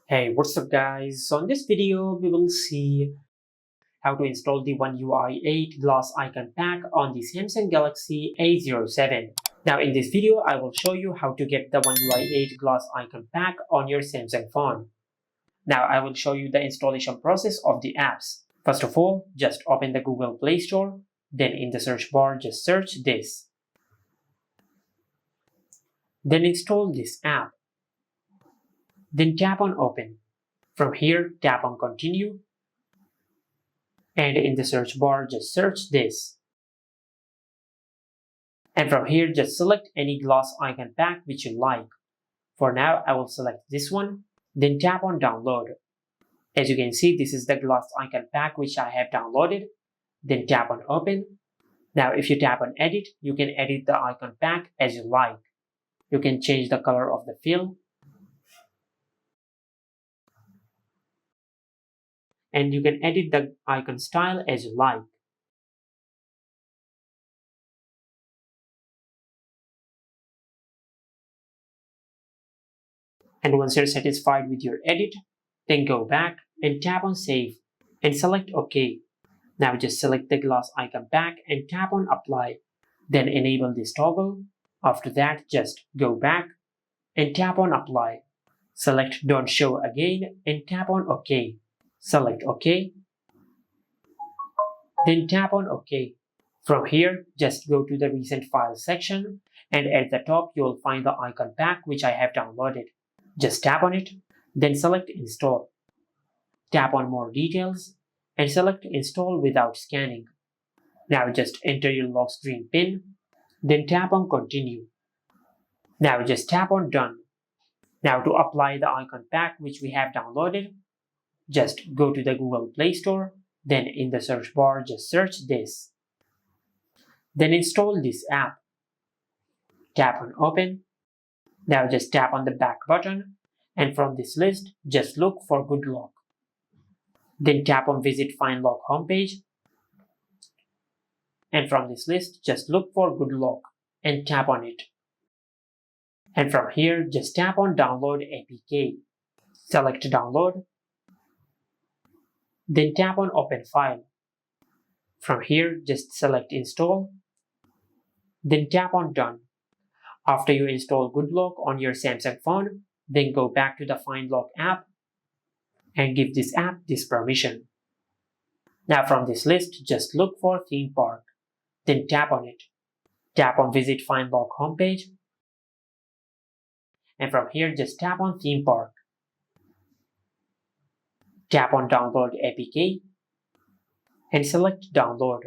Hey, what's up guys? So in this video, we will see how to install the One UI 8 glass icon pack on the Samsung Galaxy A07. Now in this video, I will show you how to get the One UI 8 glass icon pack on your Samsung phone. Now I will show you the installation process of the apps. First of all, just open the Google Play Store. Then in the search bar, just search this. Then install this app. Then tap on Open. From here, tap on Continue. And in the search bar, just search this. And from here, just select any glass icon pack which you like. For now, I will select this one. Then tap on Download. As you can see, this is the glass icon pack which I have downloaded. Then tap on Open. Now, if you tap on Edit, you can edit the icon pack as you like. You can change the color of the fill. And you can edit the icon style as you like. And once you're satisfied with your edit, then go back and tap on Save and select OK. Now just select the glass icon pack and tap on Apply. Then enable this toggle. After that, just go back and tap on Apply. Select Don't Show again and tap on OK. Select OK. Then tap on OK. From here, just go to the Recent Files section, and at the top you will find the icon pack which I have downloaded. Just tap on it, then select Install. Tap on More Details and select Install without scanning. Now just enter your lock screen PIN, then tap on Continue. Now just tap on Done. Now to apply the icon pack which we have downloaded, just go to the Google Play Store, then in the search bar just search this. Then install this app. Tap on Open. Now just tap on the back button, and from this list just look for Good Lock. Then tap on Visit Find Lock homepage, and from this list just look for Good Lock and tap on it. And from here just tap on Download APK. Select Download. Then tap on Open File. From here just select Install. Then tap on Done. After you install Good Lock on your Samsung phone, then go back to the Find Lock app and give this app this permission. Now from this list, just look for Theme Park. Then tap on it. Tap on Visit Find Lock homepage. And from here, just tap on Theme Park. Tap on Download APK and select Download.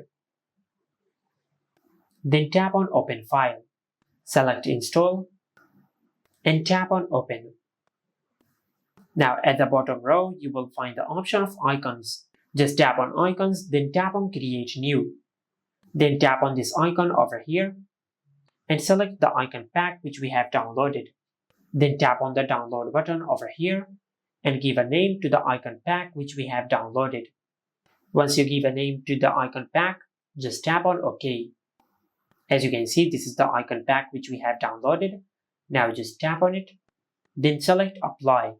Then tap on Open File. Select Install and tap on Open. Now at the bottom row, you will find the option of icons. Just tap on icons, then tap on Create New. Then tap on this icon over here and select the icon pack which we have downloaded. Then tap on the download button over here and give a name to the icon pack which we have downloaded. Once you give a name to the icon pack, just tap on OK. As you can see, this is the icon pack which we have downloaded. Now just tap on it, then select Apply.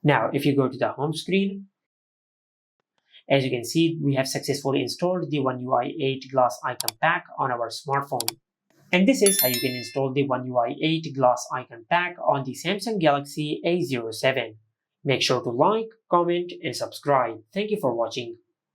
Now if you go to the home screen, as you can see, we have successfully installed the One UI 8 glass icon pack on our smartphone. And this is how you can install the One UI 8 glass icon pack on the Samsung Galaxy A07. Make sure to like, comment, and subscribe. Thank you for watching.